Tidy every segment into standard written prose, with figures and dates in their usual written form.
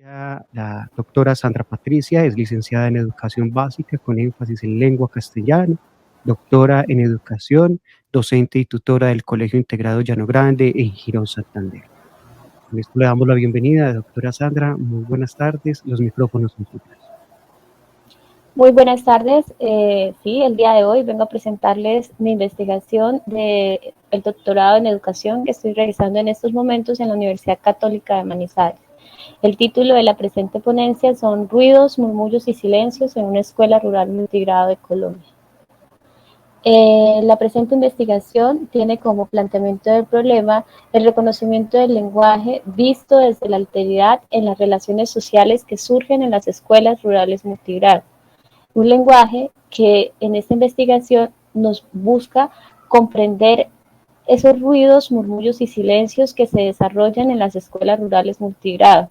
La doctora Sandra Patricia es licenciada en Educación Básica con énfasis en lengua castellana, doctora en Educación, docente y tutora del Colegio Integrado Llano Grande en Girón, Santander. Con esto le damos la bienvenida, doctora Sandra. Muy buenas tardes, los micrófonos son suyos. Muy buenas tardes. Sí, el día de hoy vengo a presentarles mi investigación del doctorado en educación que estoy realizando en estos momentos en la Universidad Católica de Manizales. El título de la presente ponencia son Ruidos, murmullos y silencios en una escuela rural multigrado de Colombia. La presente investigación tiene como planteamiento del problema el reconocimiento del lenguaje visto desde la alteridad en las relaciones sociales que surgen en las escuelas rurales multigrado. Un lenguaje que en esta investigación nos busca comprender esos ruidos, murmullos y silencios que se desarrollan en las escuelas rurales multigrado,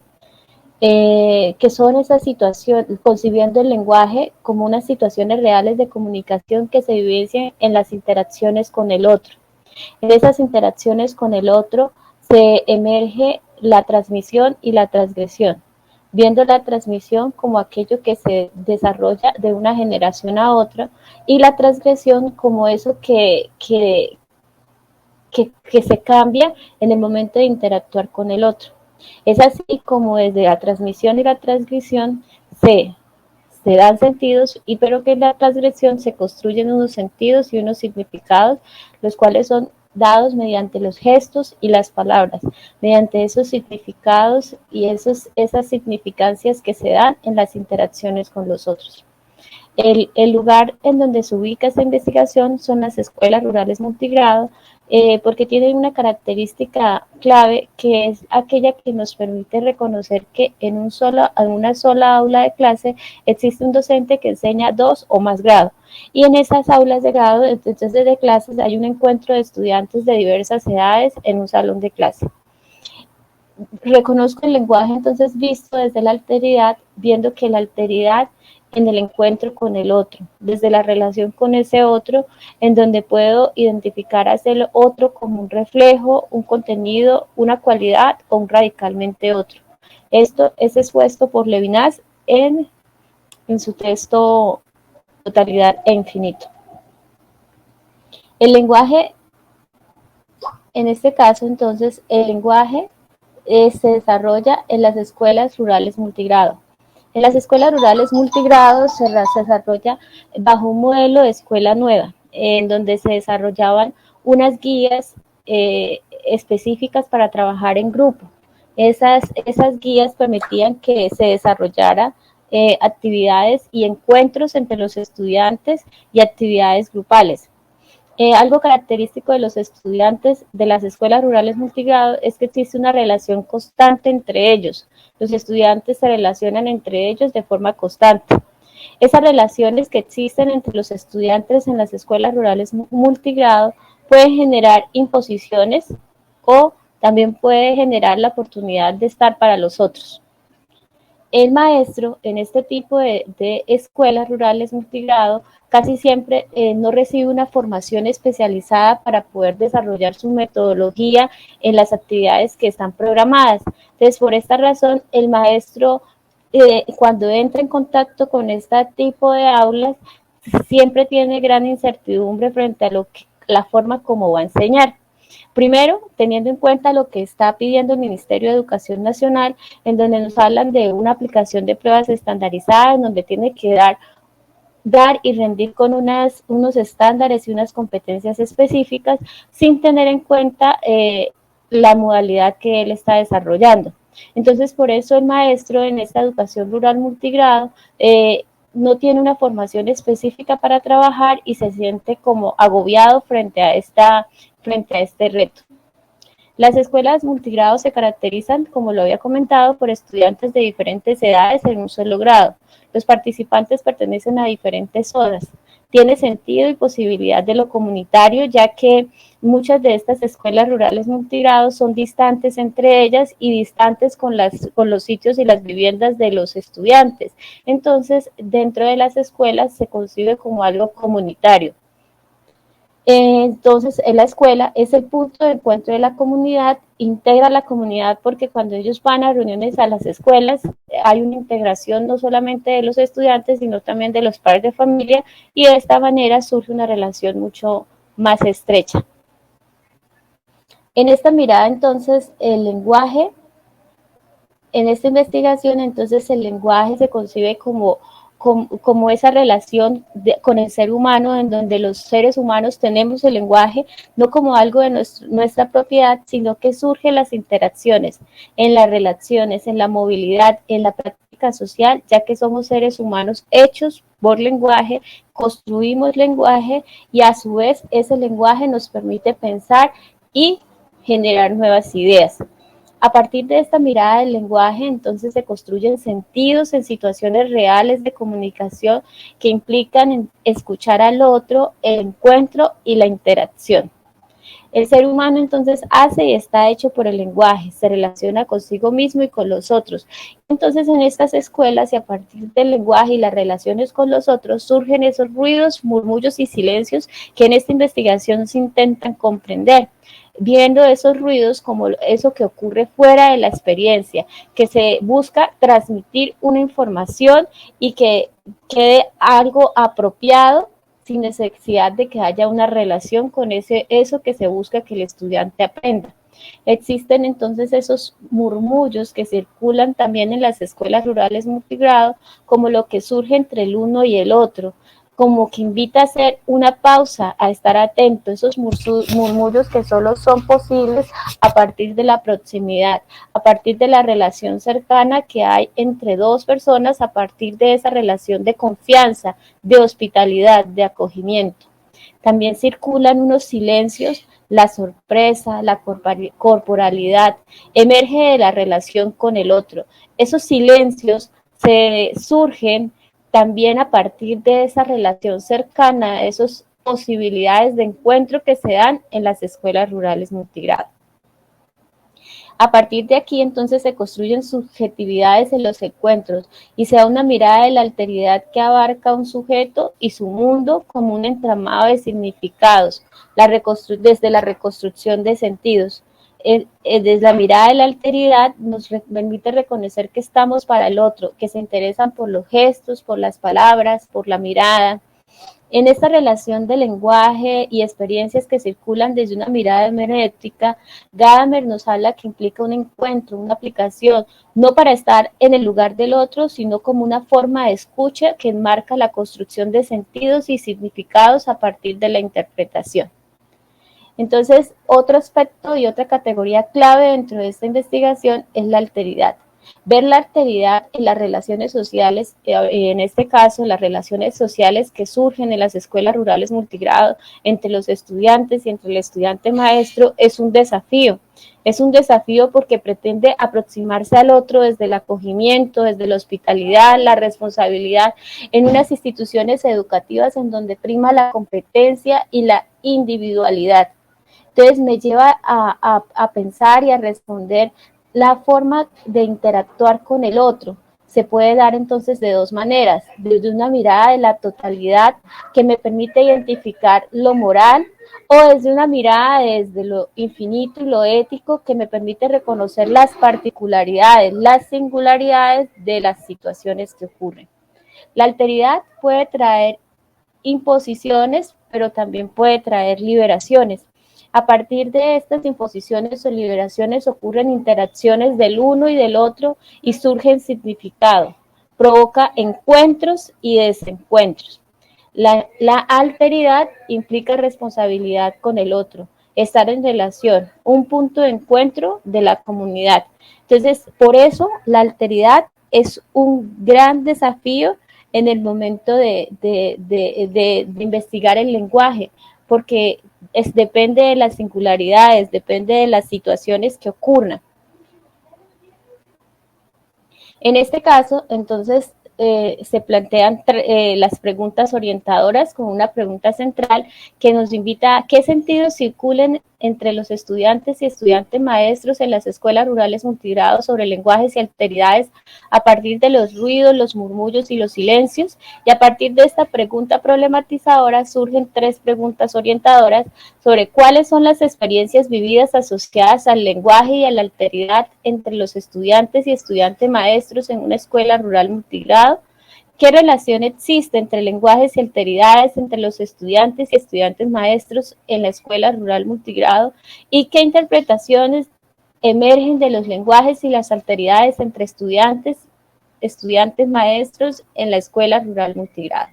que son esas situaciones, concibiendo el lenguaje como unas situaciones reales de comunicación que se vivencian en las interacciones con el otro. En esas interacciones con el otro se emerge la transmisión y la transgresión, viendo la transmisión como aquello que se desarrolla de una generación a otra y la transgresión como eso que se cambia en el momento de interactuar con el otro. Es así como desde la transmisión y la transgresión se dan sentidos, pero que en la transgresión se construyen unos sentidos y unos significados, los cuales son dados mediante los gestos y las palabras, mediante esos significados y esas significancias que se dan en las interacciones con los otros. El lugar en donde se ubica esta investigación son las escuelas rurales multigrado, porque tienen una característica clave que es aquella que nos permite reconocer que en una sola aula de clase existe un docente que enseña 2 o más grados, y en esas aulas de grado, entonces de clases, hay un encuentro de estudiantes de diversas edades en un salón de clase. Reconozco el lenguaje entonces visto desde la alteridad, viendo que la alteridad en el encuentro con el otro, desde la relación con ese otro, en donde puedo identificar a ese otro como un reflejo, un contenido, una cualidad o un radicalmente otro. Esto es expuesto por Levinas en su texto Totalidad e Infinito. El lenguaje, en este caso entonces, el lenguaje se desarrolla en las escuelas rurales multigrado. En las escuelas rurales multigrado se desarrolla bajo un modelo de escuela nueva, en donde se desarrollaban unas guías específicas para trabajar en grupo. Esas guías permitían que se desarrollara actividades y encuentros entre los estudiantes y actividades grupales. Algo característico de los estudiantes de las escuelas rurales multigrado es que existe una relación constante entre ellos. Los estudiantes se relacionan entre ellos de forma constante. Esas relaciones que existen entre los estudiantes en las escuelas rurales multigrado pueden generar imposiciones o también puede generar la oportunidad de estar para los otros. El maestro en este tipo de escuelas rurales multigrado casi siempre no recibe una formación especializada para poder desarrollar su metodología en las actividades que están programadas. Entonces, por esta razón, el maestro, cuando entra en contacto con este tipo de aulas, siempre tiene gran incertidumbre frente a la forma como va a enseñar. Primero, teniendo en cuenta lo que está pidiendo el Ministerio de Educación Nacional, en donde nos hablan de una aplicación de pruebas estandarizadas, en donde tiene que dar y rendir con unos estándares y unas competencias específicas, sin tener en cuenta la modalidad que él está desarrollando. Entonces, por eso el maestro en esta educación rural multigrado no tiene una formación específica para trabajar y se siente como agobiado frente a este reto. Las escuelas multigrado se caracterizan, como lo había comentado, por estudiantes de diferentes edades en un solo grado. Los participantes pertenecen a diferentes zonas. Tiene sentido y posibilidad de lo comunitario, ya que muchas de estas escuelas rurales multigrado son distantes entre ellas y distantes con los sitios y las viviendas de los estudiantes. Entonces, dentro de las escuelas se concibe como algo comunitario. Entonces, en la escuela es el punto de encuentro de la comunidad, integra a la comunidad porque cuando ellos van a reuniones a las escuelas hay una integración no solamente de los estudiantes, sino también de los padres de familia y de esta manera surge una relación mucho más estrecha. En esta mirada, entonces, el lenguaje, en esta investigación, entonces, el lenguaje se concibe como esa relación con el ser humano, en donde los seres humanos tenemos el lenguaje, no como algo de nuestra propiedad, sino que surgen las interacciones, en las relaciones, en la movilidad, en la práctica social, ya que somos seres humanos hechos por lenguaje, construimos lenguaje y a su vez ese lenguaje nos permite pensar y generar nuevas ideas. A partir de esta mirada del lenguaje, entonces se construyen sentidos en situaciones reales de comunicación que implican en escuchar al otro, el encuentro y la interacción. El ser humano entonces hace y está hecho por el lenguaje, se relaciona consigo mismo y con los otros. Entonces en estas escuelas y a partir del lenguaje y las relaciones con los otros surgen esos ruidos, murmullos y silencios que en esta investigación se intentan comprender, viendo esos ruidos como eso que ocurre fuera de la experiencia, que se busca transmitir una información y que quede algo apropiado sin necesidad de que haya una relación con eso que se busca que el estudiante aprenda. Existen entonces esos murmullos que circulan también en las escuelas rurales multigrado, como lo que surge entre el uno y el otro, como que invita a hacer una pausa, a estar atento, esos murmullos que solo son posibles a partir de la proximidad, a partir de la relación cercana que hay entre dos personas, a partir de esa relación de confianza, de hospitalidad, de acogimiento. También circulan unos silencios, la sorpresa, la corporalidad, emerge de la relación con el otro. Esos silencios se surgen también a partir de esa relación cercana, esas posibilidades de encuentro que se dan en las escuelas rurales multigrado. A partir de aquí entonces se construyen subjetividades en los encuentros y se da una mirada de la alteridad que abarca un sujeto y su mundo como un entramado de significados, desde la reconstrucción de sentidos. Desde la mirada de la alteridad nos permite reconocer que estamos para el otro, que se interesan por los gestos, por las palabras, por la mirada. En esta relación de lenguaje y experiencias que circulan desde una mirada hermenéutica, Gadamer nos habla que implica un encuentro, una aplicación, no para estar en el lugar del otro, sino como una forma de escucha que enmarca la construcción de sentidos y significados a partir de la interpretación. Entonces, otro aspecto y otra categoría clave dentro de esta investigación es la alteridad. Ver la alteridad en las relaciones sociales, en este caso, las relaciones sociales que surgen en las escuelas rurales multigrado entre los estudiantes y entre el estudiante maestro, es un desafío. Es un desafío porque pretende aproximarse al otro desde el acogimiento, desde la hospitalidad, la responsabilidad, en unas instituciones educativas en donde prima la competencia y la individualidad. Entonces me lleva a pensar y a responder la forma de interactuar con el otro. Se puede dar entonces de dos maneras, desde una mirada de la totalidad que me permite identificar lo moral o desde una mirada desde lo infinito y lo ético que me permite reconocer las particularidades, las singularidades de las situaciones que ocurren. La alteridad puede traer imposiciones, pero también puede traer liberaciones. A partir de estas imposiciones o liberaciones ocurren interacciones del uno y del otro y surgen significado. Provoca encuentros y desencuentros. La alteridad implica responsabilidad con el otro, estar en relación, un punto de encuentro de la comunidad. Entonces, por eso la alteridad es un gran desafío en el momento de investigar el lenguaje, porque depende de las singularidades, depende de las situaciones que ocurran. En este caso, entonces, se plantean las preguntas orientadoras con una pregunta central que nos invita a qué sentidos circulen entre los estudiantes y estudiantes maestros en las escuelas rurales multigrado sobre lenguajes y alteridades a partir de los ruidos, los murmullos y los silencios. Y a partir de esta pregunta problematizadora surgen 3 preguntas orientadoras sobre cuáles son las experiencias vividas asociadas al lenguaje y a la alteridad entre los estudiantes y estudiantes maestros en una escuela rural multigrado. ¿Qué relación existe entre lenguajes y alteridades entre los estudiantes y estudiantes maestros en la escuela rural multigrado? ¿Y qué interpretaciones emergen de los lenguajes y las alteridades entre estudiantes maestros en la escuela rural multigrado?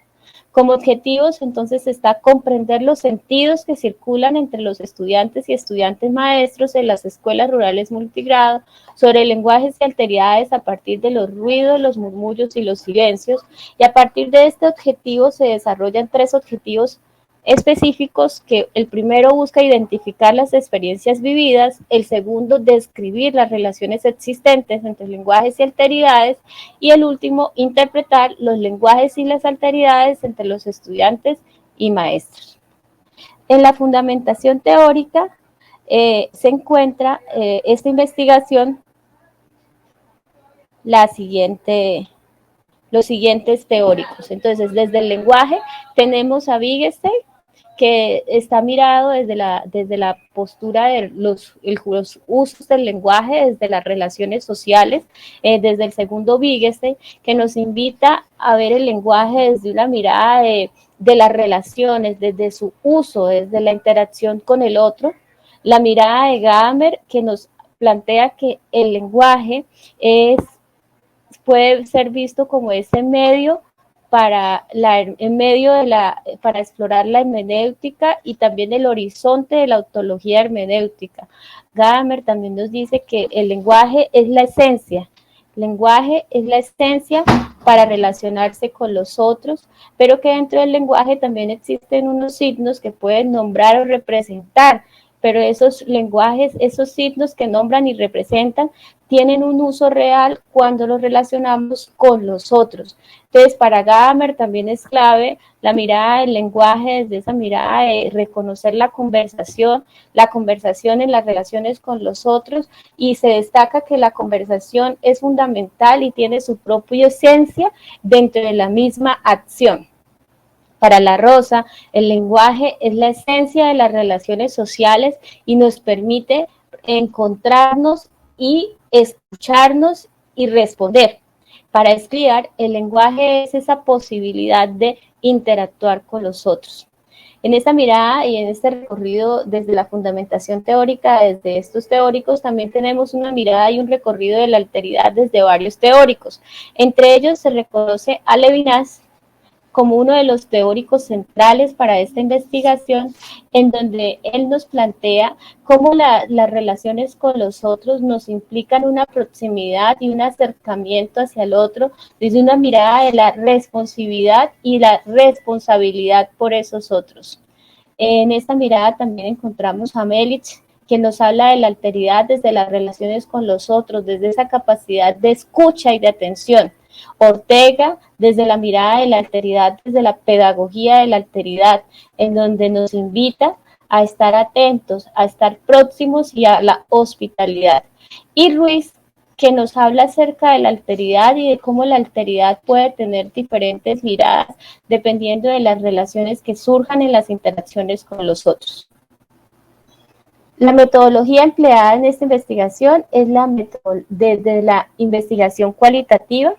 Como objetivos, entonces, está comprender los sentidos que circulan entre los estudiantes y estudiantes maestros en las escuelas rurales multigrado sobre lenguajes y alteridades a partir de los ruidos, los murmullos y los silencios. Y a partir de este objetivo se desarrollan 3 objetivos específicos, que el primero busca identificar las experiencias vividas, el segundo describir las relaciones existentes entre lenguajes y alteridades, y el último interpretar los lenguajes y las alteridades entre los estudiantes y maestros. En la fundamentación teórica se encuentra esta investigación los siguientes teóricos. Entonces, desde el lenguaje tenemos a Wittgenstein, que está mirado desde la postura de los usos del lenguaje, desde las relaciones sociales, desde el segundo Wittgenstein, que nos invita a ver el lenguaje desde una mirada de las relaciones, desde su uso, desde la interacción con el otro, la mirada de Gadamer, que nos plantea que el lenguaje puede ser visto como ese medio para explorar la hermenéutica y también el horizonte de la ontología hermenéutica. Gadamer también nos dice que el lenguaje es la esencia. El lenguaje es la esencia para relacionarse con los otros, pero que dentro del lenguaje también existen unos signos que pueden nombrar o representar, pero esos lenguajes, esos signos que nombran y representan, tienen un uso real cuando los relacionamos con los otros. Entonces, para Gadamer también es clave la mirada del lenguaje, desde esa mirada de reconocer la conversación en las relaciones con los otros, y se destaca que la conversación es fundamental y tiene su propia esencia dentro de la misma acción. Para La Rosa, el lenguaje es la esencia de las relaciones sociales y nos permite encontrarnos y escucharnos y responder. Para Escliar, el lenguaje es esa posibilidad de interactuar con los otros. En esta mirada y en este recorrido desde la fundamentación teórica, desde estos teóricos, también tenemos una mirada y un recorrido de la alteridad desde varios teóricos. Entre ellos se reconoce a Levinas como uno de los teóricos centrales para esta investigación, en donde él nos plantea cómo las relaciones con los otros nos implican una proximidad y un acercamiento hacia el otro desde una mirada de la responsividad y la responsabilidad por esos otros. En esta mirada también encontramos a Melich, que nos habla de la alteridad desde las relaciones con los otros, desde esa capacidad de escucha y de atención. Ortega, desde la mirada de la alteridad, desde la pedagogía de la alteridad, en donde nos invita a estar atentos, a estar próximos y a la hospitalidad. Y Ruiz, que nos habla acerca de la alteridad y de cómo la alteridad puede tener diferentes miradas dependiendo de las relaciones que surjan en las interacciones con los otros. La metodología empleada en esta investigación es desde la investigación cualitativa,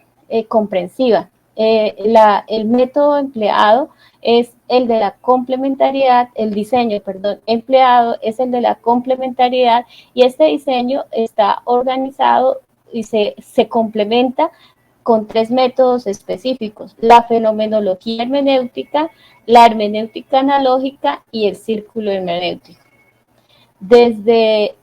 comprensiva. El método empleado es el de la complementariedad, el diseño, empleado es el de la complementariedad, y este diseño está organizado y se complementa con 3 métodos específicos: la fenomenología hermenéutica, la hermenéutica analógica y el círculo hermenéutico. Desde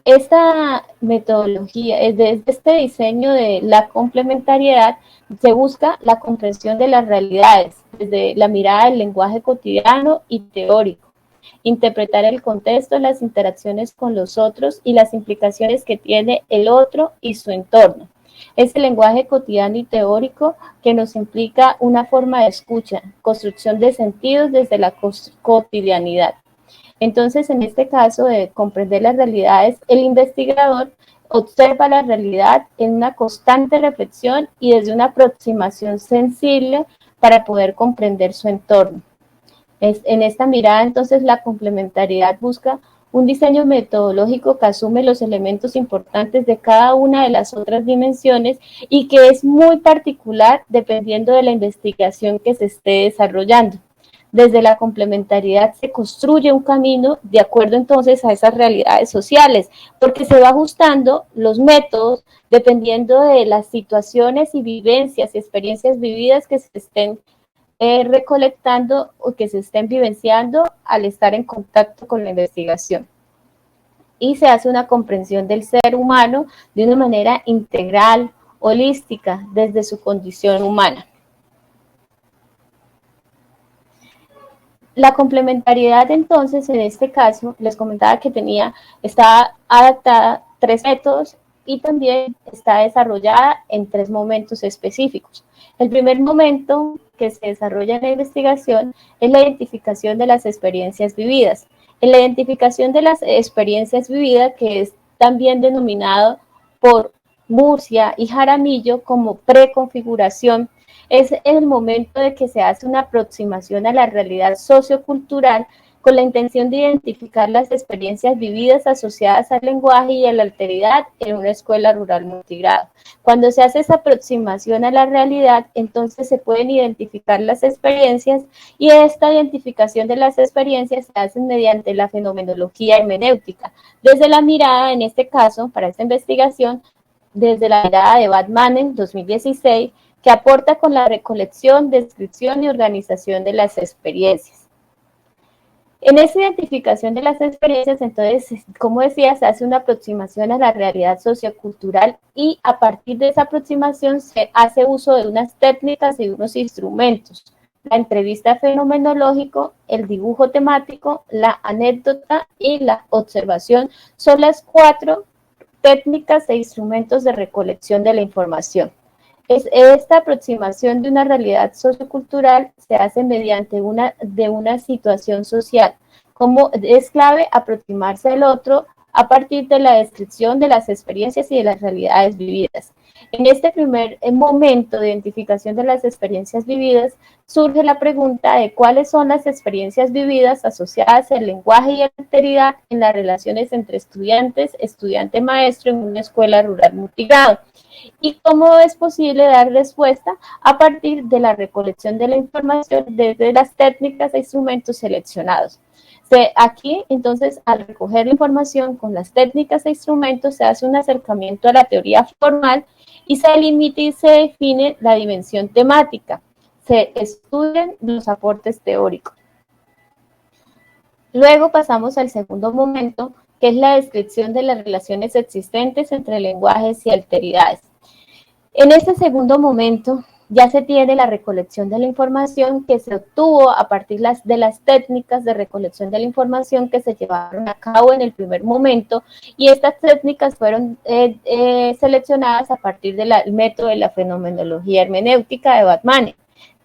esta metodología, desde este diseño de la complementariedad, se busca la comprensión de las realidades desde la mirada del lenguaje cotidiano y teórico, interpretar el contexto, las interacciones con los otros y las implicaciones que tiene el otro y su entorno. Es el lenguaje cotidiano y teórico que nos implica una forma de escucha, construcción de sentidos desde la cotidianidad. Entonces, en este caso de comprender las realidades, el investigador observa la realidad en una constante reflexión y desde una aproximación sensible para poder comprender su entorno. En esta mirada, entonces, la complementariedad busca un diseño metodológico que asume los elementos importantes de cada una de las otras dimensiones y que es muy particular dependiendo de la investigación que se esté desarrollando. Desde la complementariedad se construye un camino de acuerdo entonces a esas realidades sociales, porque se va ajustando los métodos dependiendo de las situaciones y vivencias y experiencias vividas que se estén recolectando o que se estén vivenciando al estar en contacto con la investigación. Y se hace una comprensión del ser humano de una manera integral, holística, desde su condición humana. La complementariedad, entonces, en este caso, les comentaba que está adaptada a 3 métodos y también está desarrollada en 3 momentos específicos. El primer momento que se desarrolla en la investigación es la identificación de las experiencias vividas. En la identificación de las experiencias vividas, que es también denominado por Murcia y Jaramillo como preconfiguración, es el momento de que se hace una aproximación a la realidad sociocultural con la intención de identificar las experiencias vividas asociadas al lenguaje y a la alteridad en una escuela rural multigrado. Cuando se hace esa aproximación a la realidad, entonces se pueden identificar las experiencias y esta identificación de las experiencias se hace mediante la fenomenología hermenéutica. Desde la mirada, en este caso, para esta investigación, desde la mirada de Batman en 2016, que aporta con la recolección, descripción y organización de las experiencias. En esa identificación de las experiencias, entonces, como decía, se hace una aproximación a la realidad sociocultural y a partir de esa aproximación se hace uso de unas técnicas y unos instrumentos. La entrevista fenomenológico, el dibujo temático, la anécdota y la observación son las 4 técnicas e instrumentos de recolección de la información. Esta aproximación de una realidad sociocultural se hace mediante una situación social. Como es clave aproximarse al otro a partir de la descripción de las experiencias y de las realidades vividas. En este primer momento de identificación de las experiencias vividas, surge la pregunta de cuáles son las experiencias vividas asociadas al lenguaje y a la alteridad en las relaciones entre estudiantes, estudiante-maestro en una escuela rural multigrado. Y cómo es posible dar respuesta a partir de la recolección de la información desde las técnicas e instrumentos seleccionados. Aquí, entonces, al recoger la información con las técnicas e instrumentos, se hace un acercamiento a la teoría formal y se limita y se define la dimensión temática. Se estudian los aportes teóricos. Luego pasamos al segundo momento, que es la descripción de las relaciones existentes entre lenguajes y alteridades. En este segundo momento ya se tiene la recolección de la información que se obtuvo a partir de las técnicas de recolección de la información que se llevaron a cabo en el primer momento y estas técnicas fueron seleccionadas a partir del método de la fenomenología hermenéutica de Batman.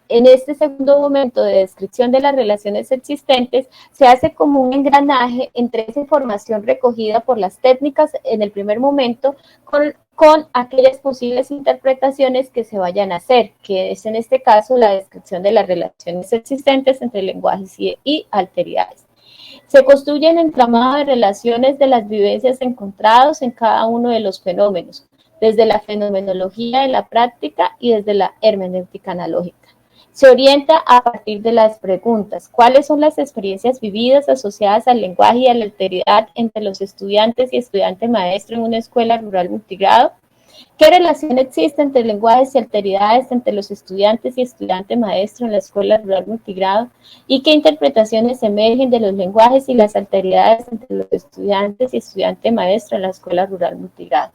En este segundo momento de descripción de las relaciones existentes, se hace como un engranaje entre esa información recogida por las técnicas en el primer momento con aquellas posibles interpretaciones que se vayan a hacer, que es en este caso la descripción de las relaciones existentes entre lenguajes y alteridades. Se construye un entramado de relaciones de las vivencias encontradas en cada uno de los fenómenos, desde la fenomenología de la práctica y desde la hermenéutica analógica. Se orienta a partir de las preguntas: ¿cuáles son las experiencias vividas asociadas al lenguaje y a la alteridad entre los estudiantes y estudiante maestro en una escuela rural multigrado? ¿Qué relación existe entre lenguajes y alteridades entre los estudiantes y estudiante maestro en la escuela rural multigrado? ¿Y qué interpretaciones emergen de los lenguajes y las alteridades entre los estudiantes y estudiante maestro en la escuela rural multigrado?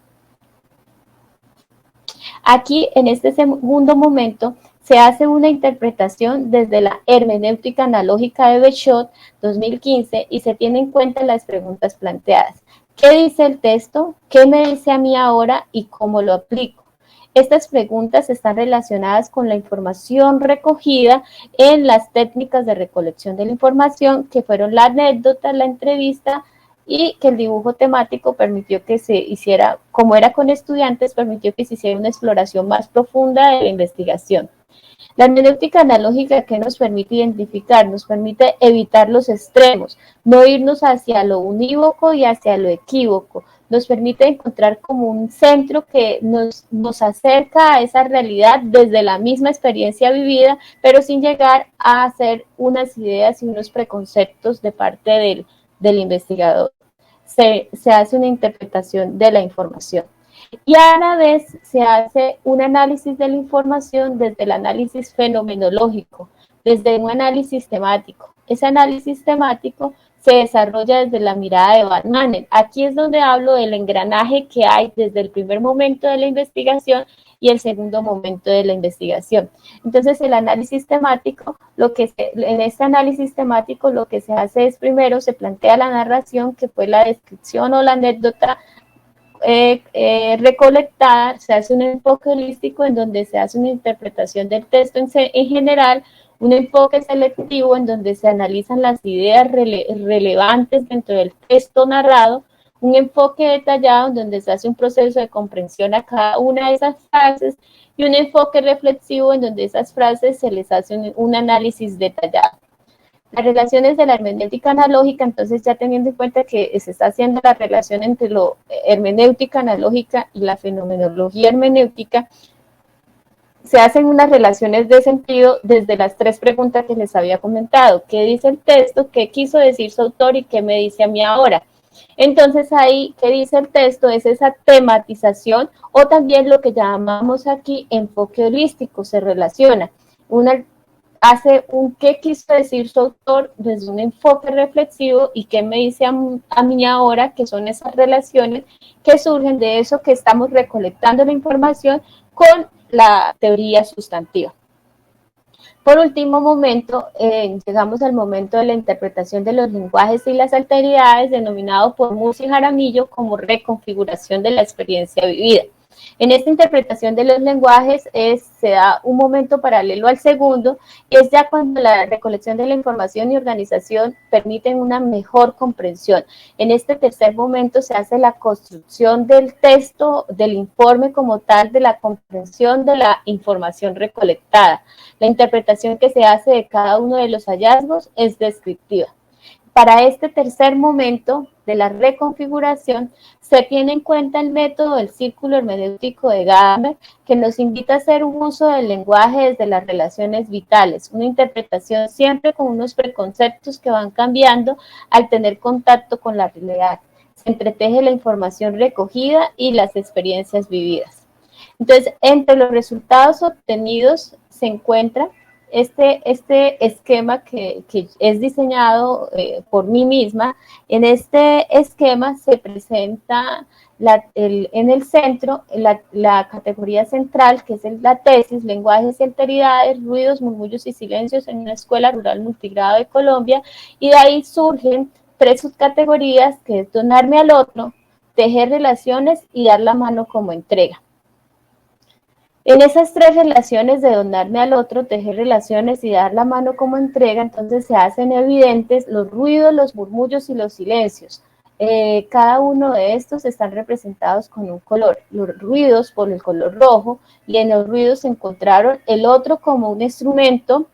Aquí, en este segundo momento, se hace una interpretación desde la hermenéutica analógica de Bechot 2015 y se tienen en cuenta las preguntas planteadas. ¿Qué dice el texto? ¿Qué me dice a mí ahora? ¿Y cómo lo aplico? Estas preguntas están relacionadas con la información recogida en las técnicas de recolección de la información, que fueron la anécdota, la entrevista, y que el dibujo temático permitió que se hiciera, como era con estudiantes, permitió que se hiciera una exploración más profunda de la investigación. La hermenéutica analógica, que nos permite identificar, nos permite evitar los extremos, no irnos hacia lo unívoco y hacia lo equívoco, nos permite encontrar como un centro que nos acerca a esa realidad desde la misma experiencia vivida, pero sin llegar a hacer unas ideas y unos preconceptos de parte del investigador. Se hace una interpretación de la información. Y a la vez se hace un análisis de la información desde el análisis fenomenológico, desde un análisis temático. Ese análisis temático se desarrolla desde la mirada de Van Manen. Aquí es donde hablo del engranaje que hay desde el primer momento de la investigación y el segundo momento de la investigación. Entonces, el análisis temático, en este análisis temático lo que se hace es, primero se plantea la narración, que fue la descripción o la anécdota recolectada, se hace un enfoque holístico en donde se hace una interpretación del texto en general, un enfoque selectivo en donde se analizan las ideas relevantes dentro del texto narrado, un enfoque detallado en donde se hace un proceso de comprensión a cada una de esas frases, y un enfoque reflexivo en donde esas frases se les hace un análisis detallado. Las relaciones de la hermenéutica analógica, entonces ya teniendo en cuenta que se está haciendo la relación entre lo hermenéutica analógica y la fenomenología hermenéutica, se hacen unas relaciones de sentido desde las tres preguntas que les había comentado. ¿Qué dice el texto? ¿Qué quiso decir su autor? ¿Y qué me dice a mí ahora? Entonces ahí, ¿qué dice el texto? Es esa tematización, o también lo que llamamos aquí enfoque holístico, se relaciona. Hace un qué quiso decir su autor desde un enfoque reflexivo y qué me dice a mí ahora, que son esas relaciones que surgen de eso que estamos recolectando la información con la teoría sustantiva. Por último momento, llegamos al momento de la interpretación de los lenguajes y las alteridades, denominado por Murcia y Jaramillo como reconfiguración de la experiencia vivida. En esta interpretación de los lenguajes se da un momento paralelo al segundo, y es ya cuando la recolección de la información y organización permiten una mejor comprensión. En este tercer momento se hace la construcción del texto, del informe como tal, de la comprensión de la información recolectada. La interpretación que se hace de cada uno de los hallazgos es descriptiva. Para este tercer momento de la reconfiguración, se tiene en cuenta el método del círculo hermenéutico de Gadamer, que nos invita a hacer un uso del lenguaje desde las relaciones vitales, una interpretación siempre con unos preconceptos que van cambiando al tener contacto con la realidad. Se entreteje la información recogida y las experiencias vividas. Entonces, entre los resultados obtenidos se encuentra este esquema que es diseñado por mí misma. En este esquema se presenta en el centro la categoría central, que es la tesis, lenguajes y alteridades, ruidos, murmullos y silencios en una escuela rural multigrado de Colombia, y de ahí surgen tres subcategorías, que es donarme al otro, tejer relaciones y dar la mano como entrega. En esas tres relaciones de donarme al otro, tejer relaciones y dar la mano como entrega, entonces se hacen evidentes los ruidos, los murmullos y los silencios. Cada uno de estos están representados con un color. Los ruidos por el color rojo, y en los ruidos se encontraron el otro como un instrumento.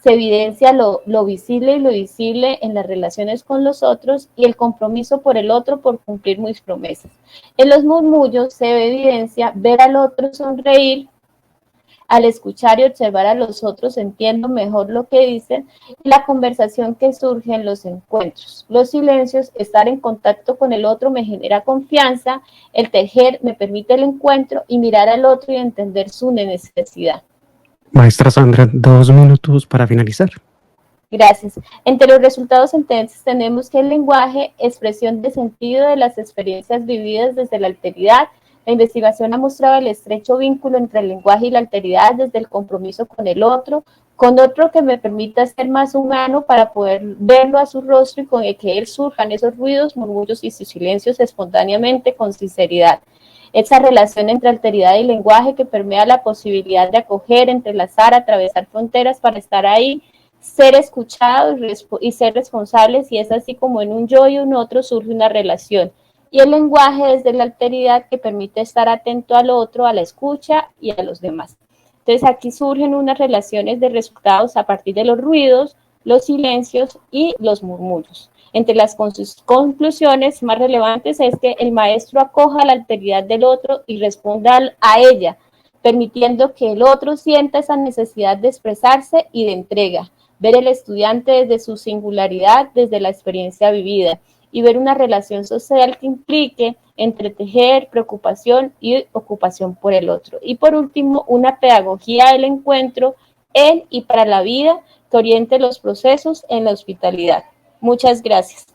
Se evidencia lo visible y lo visible en las relaciones con los otros, y el compromiso por el otro por cumplir mis promesas. En los murmullos se evidencia ver al otro sonreír. Al escuchar y observar a los otros entiendo mejor lo que dicen, y la conversación que surge en los encuentros. Los silencios, estar en contacto con el otro me genera confianza. El tejer me permite el encuentro y mirar al otro y entender su necesidad. Maestra Sandra, 2 minutos para finalizar. Gracias. Entre los resultados entonces tenemos que el lenguaje, expresión de sentido de las experiencias vividas desde la alteridad. La investigación ha mostrado el estrecho vínculo entre el lenguaje y la alteridad desde el compromiso con otro que me permita ser más humano para poder verlo a su rostro, y con el que él surjan esos ruidos, murmullos y sus silencios espontáneamente, con sinceridad. esa relación entre alteridad y lenguaje que permea la posibilidad de acoger, entrelazar, atravesar fronteras para estar ahí, ser escuchados y ser responsables, y es así como en un yo y un otro surge una relación. Y el lenguaje es de la alteridad que permite estar atento al otro, a la escucha y a los demás. Entonces aquí surgen unas relaciones de resultados a partir de los ruidos, los silencios y los murmullos. Entre las conclusiones más relevantes es que el maestro acoja la alteridad del otro y responda a ella, permitiendo que el otro sienta esa necesidad de expresarse y de entrega, ver el estudiante desde su singularidad, desde la experiencia vivida, y ver una relación social que implique entretejer, preocupación y ocupación por el otro. Y por último, una pedagogía del encuentro en y para la vida que oriente los procesos en la hospitalidad. Muchas gracias.